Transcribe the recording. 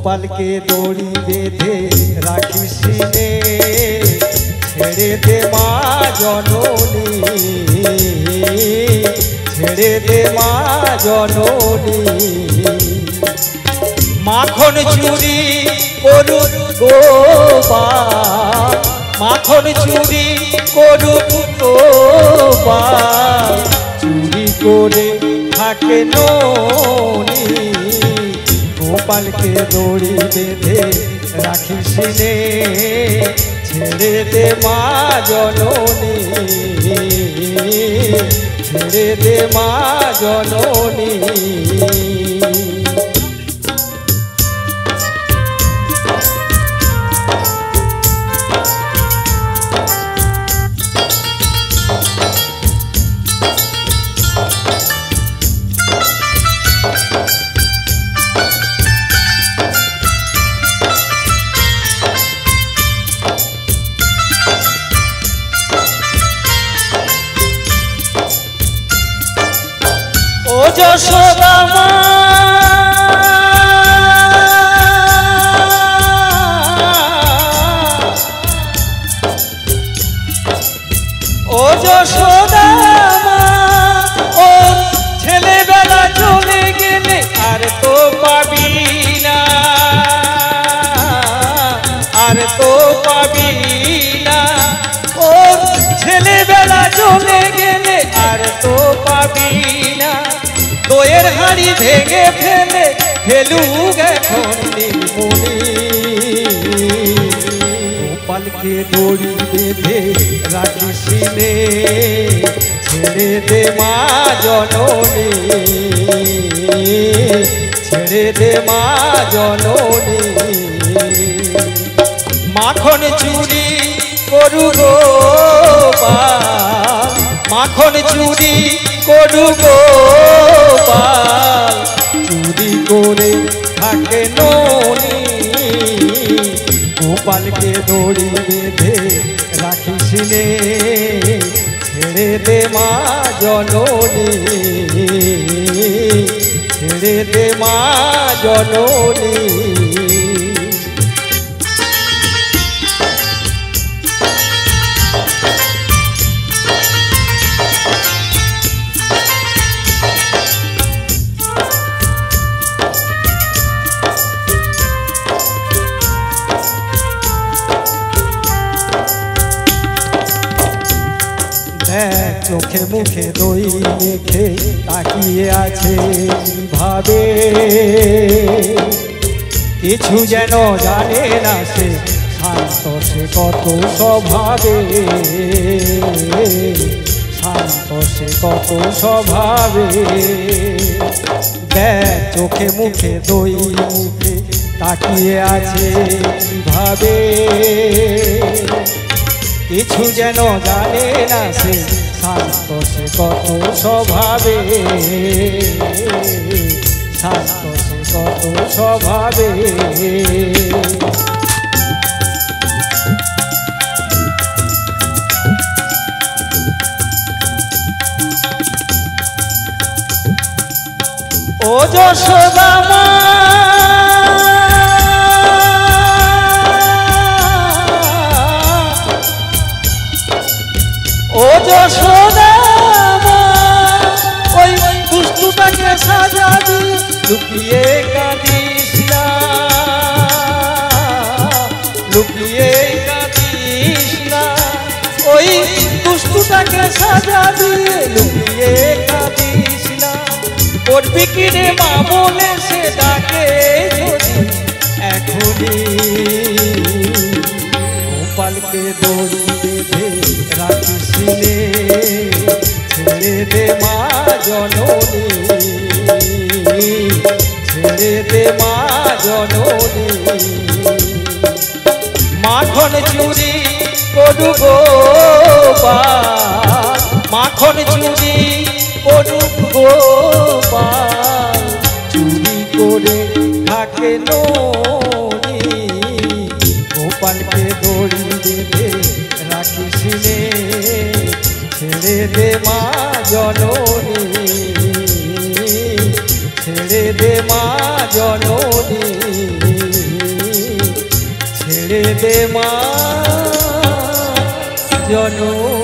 गोपाल के दौड़ी बेधे राखिस रे छेड़े दे मा जननी छेड़े दे मा जननी माखन चुरी करु गोपाल माखन चुरी करु गोपाल चुरी करे थाके ननी गोपाल के दौड़ी बेधे राखिस रे छेड़े दे मा जननी छेड़े दे मा जननी যশোদা মা ও যশোদা মা ও ছেলেবেলা চলে গেলে আর তো পাবি না আর তো পাবি না ও ছেলেবেলা চলে গেলে আর তো পাবি না दोयर हाड़ी भेगे फेले फेलूग नीलमणि गोपाल के दौड़ी बेधे राखिस रे छेड़े दे मा जननी छेड़े दे मा जननी माखन चुरी करु गोपाल माखन चुरी करु गोपाल चुरी करे थाके ननी गोपाल के दौड़ी बेधे राखिस रे छेड़े दे मा जननी छेड़े दे मा जननी चोखे मुखे दई मेखे ताकिए आछे भावे किछु जेन जाने ना से शांत से कत स्वभावे शांत से कत स्वभावे चोखे मुखे दई मुखे ताकिए आछे भावे किछु जेन जाने ना से शांत से कत स्वभावे शांत से कत स्वभावे ओ যশোদা মা ও যশোদা মা ওই দুষ্টুটাকে সাজাবি লুকিয়ে কাঁদিস না লুকিয়ে কাঁদিস না ওই দুষ্টুটাকে সাজাবি লুকিয়ে কাঁদিস না করবি কি রে মা বলে সে ডাকে যদি এখনই गोपाल के दौड़ी बेधे राखिस रे छेड़े दे मा जननी छेड़े दे मा जननी माखन चुरी करु गोपाल माखन चुरी करु गोपाल चुरी करे थाके ननी गोपाल के दौड़ी बेधे राखिस रे छेड़े दे मा जननी छेड़े दे मा जननी। ছেড়ে দে মা জনম